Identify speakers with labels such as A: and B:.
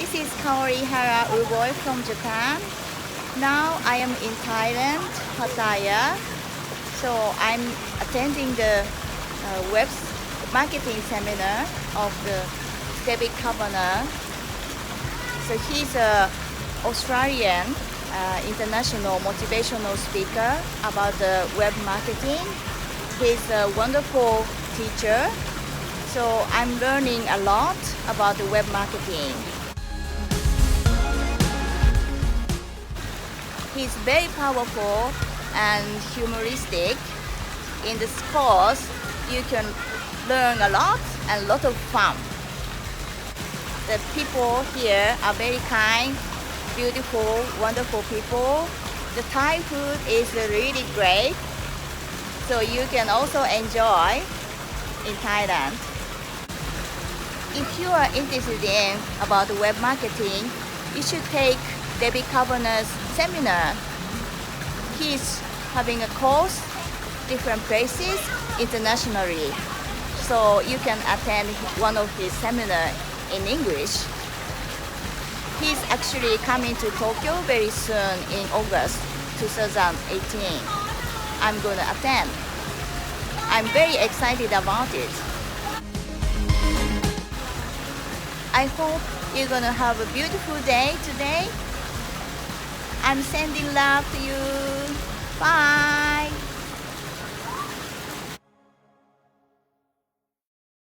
A: This is Kaori Hara Uruguay from Japan. Now I am in Thailand, Pattaya. So I'm attending the web marketing seminar of the David Cavanagh. So he's an Australian international motivational speaker about the web marketing. He's a wonderful teacher. So I'm learning a lot about the web marketing. He's very powerful and humoristic. In this course, you can learn a lot and a lot of fun. The people here are very kind, beautiful, wonderful people. The Thai food is really great, so you can also enjoy in Thailand. If you are interested in about web marketing, you should take David Cavanagh's seminar. He's having a course different places internationally, so you can attend one of his seminars in English. He's actually coming to Tokyo very soon in August 2018. I'm going to attend. I'm very excited about it. I hope you're going to have a beautiful day today. I'm sending love to you. Bye.